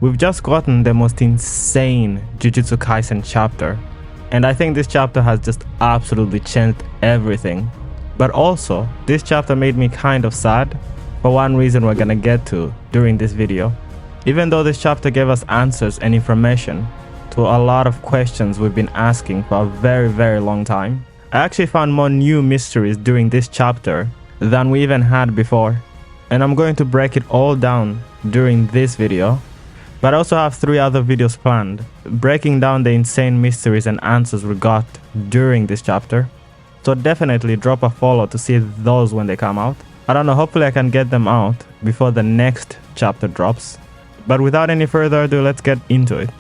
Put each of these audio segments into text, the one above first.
We've just gotten the most insane Jujutsu Kaisen chapter, and I think this chapter has just absolutely changed everything. But also, this chapter made me kind of sad for one reason we're gonna get to during this video. Even though this chapter gave us answers and information to a lot of questions we've been asking for a very long time, I actually found more new mysteries during this chapter than we even had before. And I'm going to break it all down during this video. But I also have 3 other videos planned, breaking down the insane mysteries and answers we got during this chapter. So definitely drop a follow to see those when they come out. I don't know, hopefully I can get them out before the next chapter drops. But without any further ado, let's get into it.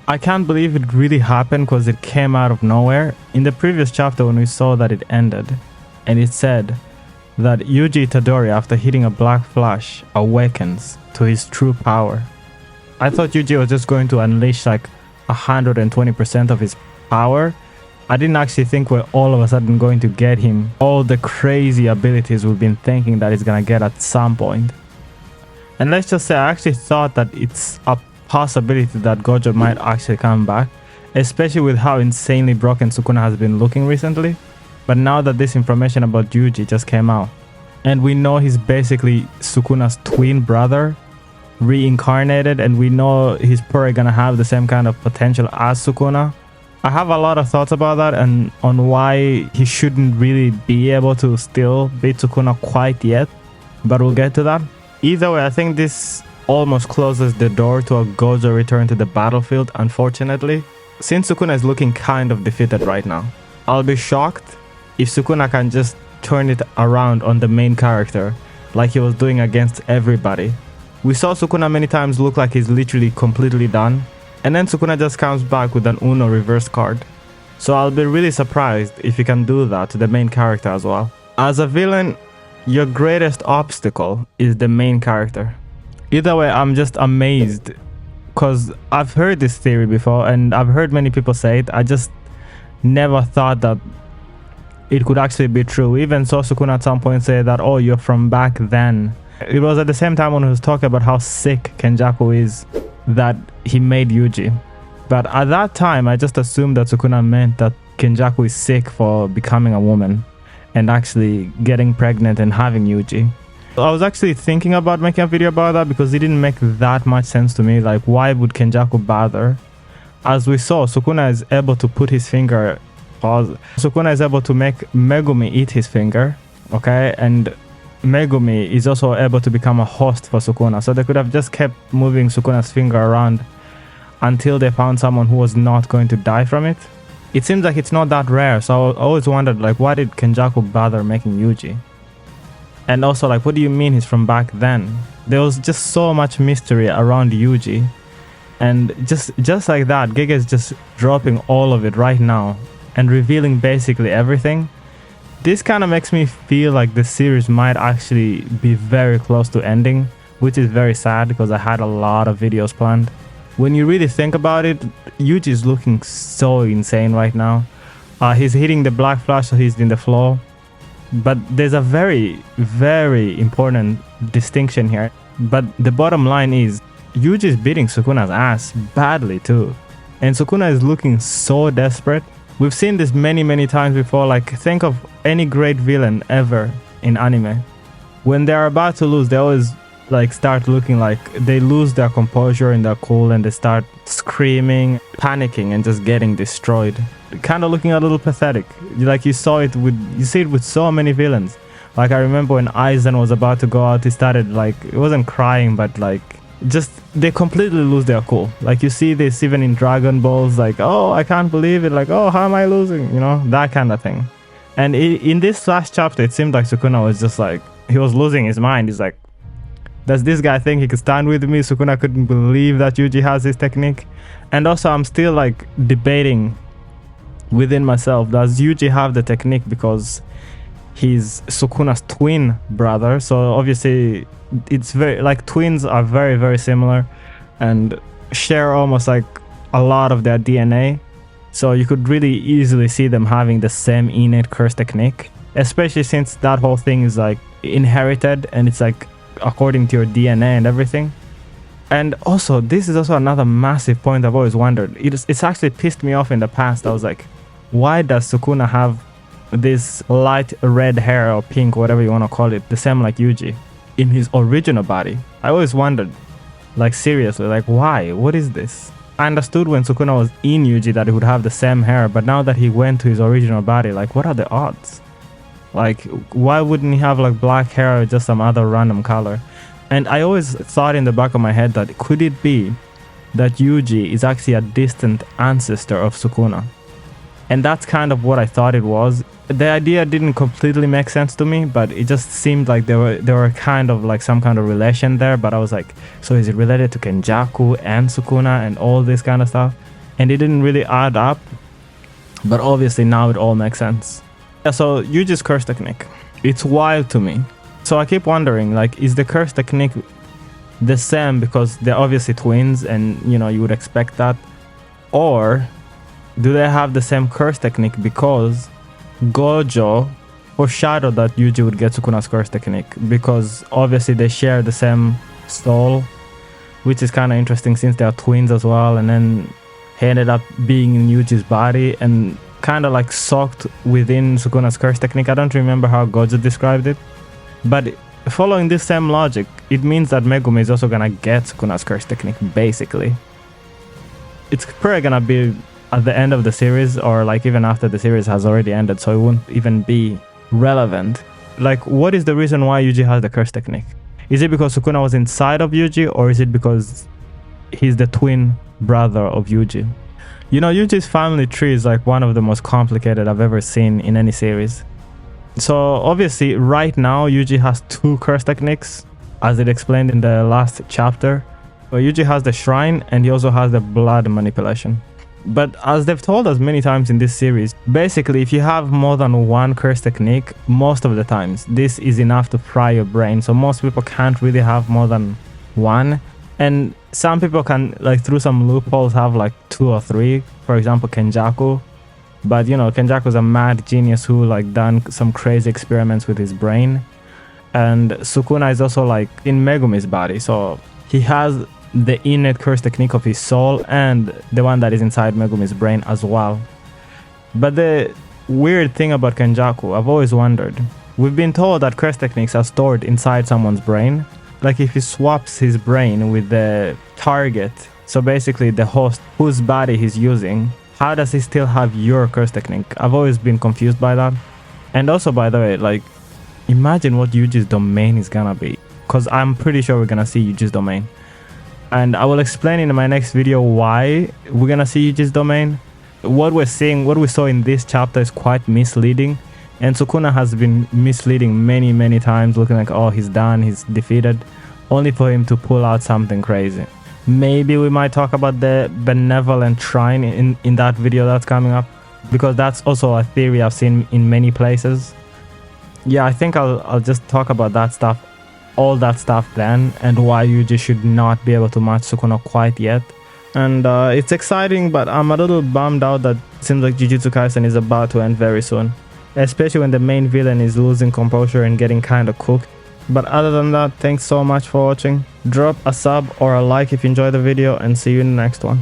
I can't believe it really happened because it came out of nowhere. In the previous chapter when we saw that it ended, and it said that Yuji Itadori, after hitting a black flash, awakens to his true power. I thought Yuji was just going to unleash like 120% of his power. I didn't actually think we're all of a sudden going to get him all the crazy abilities we've been thinking that he's gonna get at some point. And let's just say I actually thought that it's a possibility that Gojo might actually come back, especially with how insanely broken Sukuna has been looking recently. But now that this information about Yuji just came out, and we know he's basically Sukuna's twin brother, reincarnated, and we know he's probably gonna have the same kind of potential as Sukuna. I have a lot of thoughts about that and on why he shouldn't really be able to still beat Sukuna quite yet, but we'll get to that. Either way, I think this almost closes the door to a Gojo return to the battlefield, unfortunately, since Sukuna is looking kind of defeated right now. I'll be shocked if Sukuna can just turn it around on the main character like he was doing against everybody. We saw Sukuna many times look like he's literally completely done, and then Sukuna just comes back with an Uno reverse card. So I'll be really surprised if he can do that to the main character as well. As a villain, your greatest obstacle is the main character. Either way, I'm just amazed because I've heard this theory before and I've heard many people say it. I just never thought that it could actually be true. We even saw Sukuna at some point say that, oh, you're from back then. It was at the same time when he was talking about how sick Kenjaku is that he made Yuji. But at that time, I just assumed that Sukuna meant that Kenjaku is sick for becoming a woman and actually getting pregnant and having Yuji. I was actually thinking about making a video about that because it didn't make that much sense to me. Like, why would Kenjaku bother? As we saw, Sukuna is able to put his finger... Sukuna is able to make Megumi eat his finger, okay? And Megumi is also able to become a host for Sukuna, so they could have just kept moving Sukuna's finger around until they found someone who was not going to die from it. It seems like it's not that rare, so I always wondered, like, why did Kenjaku bother making Yuji? And also, like, what do you mean he's from back then? There was just so much mystery around Yuji, and just like that, Gege is just dropping all of it right now and revealing basically everything. This kind of makes me feel like the series might actually be very close to ending, which is very sad because I had a lot of videos planned. When you really think about it, Yuji is looking so insane right now. He's hitting the black flash, so he's in the floor. But there's a very important distinction here. But the bottom line is, Yuji is beating Sukuna's ass badly too. And Sukuna is looking so desperate. We've seen this many times before. Like, think of any great villain ever in anime. When they're about to lose, they always like start looking like they lose their composure and their cool, and they start screaming, panicking, and just getting destroyed. Kind of looking a little pathetic. Like, you see it with so many villains. Like, I remember when Aizen was about to go out, he started like, it wasn't crying, but like, just they completely lose their cool. Like, you see this even in Dragon Balls, like, oh, I can't believe it, like, oh, how am I losing, you know, that kind of thing. And in this last chapter, it seemed like Sukuna was just like, he was losing his mind. He's like, does this guy think he could stand with me? Sukuna couldn't believe that Yuji has his technique. And also, I'm still like debating within myself, does Yuji have the technique because he's Sukuna's twin brother? So obviously it's very, like, twins are very similar and share almost like a lot of their DNA. So you could really easily see them having the same innate curse technique, especially since that whole thing is like inherited and it's like according to your DNA and everything. And also, this is also another massive point I've always wondered. It's actually pissed me off in the past. I was like, why does Sukuna have this light red hair or pink, whatever you want to call it, the same like Yuji, in his original body? I always wondered, like seriously, like why? What is this? I understood when Sukuna was in Yuji that he would have the same hair, but now that he went to his original body, like what are the odds? Like, why wouldn't he have like black hair or just some other random color? And I always thought in the back of my head that could it be that Yuji is actually a distant ancestor of Sukuna? And that's kind of what I thought it was. The idea didn't completely make sense to me, but it just seemed like there were kind of like some kind of relation there. But I was like, so is it related to Kenjaku and Sukuna and all this kind of stuff? And it didn't really add up. But obviously now it all makes sense. Yeah, so Yuji's curse technique. It's wild to me. So I keep wondering, like, is the curse technique the same because they're obviously twins and, you know, you would expect that? Or do they have the same curse technique because Gojo foreshadowed that Yuji would get Sukuna's curse technique? Because obviously they share the same soul, which is kind of interesting since they are twins as well. And then he ended up being in Yuji's body and kind of like soaked within Sukuna's curse technique. I don't remember how Gojo described it. But following this same logic, it means that Megumi is also gonna get Sukuna's curse technique, basically. It's probably gonna be at the end of the series, or like even after the series has already ended, so it won't even be relevant. Like, what is the reason why Yuji has the curse technique? Is it because Sukuna was inside of Yuji, or is it because he's the twin brother of Yuji? You know, Yuji's family tree is like one of the most complicated I've ever seen in any series. So obviously right now Yuji has two curse techniques, as it explained in the last chapter. But Yuji has the shrine and he also has the blood manipulation. But as they've told us many times in this series, basically if you have more than one curse technique, most of the times this is enough to fry your brain. So most people can't really have more than one. And some people can, like through some loopholes, have like 2 or 3. For example, Kenjaku. But you know, Kenjaku's a mad genius who like done some crazy experiments with his brain. And Sukuna is also like in Megumi's body, so he has the innate curse technique of his soul and the one that is inside Megumi's brain as well. But the weird thing about Kenjaku, I've always wondered, we've been told that curse techniques are stored inside someone's brain. Like if he swaps his brain with the target, so basically the host whose body he's using, how does he still have your curse technique? I've always been confused by that. And also, by the way, like, imagine what Yuji's domain is gonna be. Because I'm pretty sure we're gonna see Yuji's domain. And I will explain in my next video why we're gonna see Yuji's domain. What we're seeing, what we saw in this chapter is quite misleading. And Sukuna has been misleading many times, looking like, oh, he's done, he's defeated. Only for him to pull out something crazy. Maybe we might talk about the benevolent shrine in that video that's coming up, because that's also a theory I've seen in many places. Yeah, I think I'll just talk about that stuff, all that stuff then, and why Yuji should not be able to match Sukuna quite yet. And it's exciting, but I'm a little bummed out that it seems like Jujutsu Kaisen is about to end very soon, especially when the main villain is losing composure and getting kind of cooked. But other than that, thanks so much for watching. Drop a sub or a like if you enjoyed the video, and see you in the next one.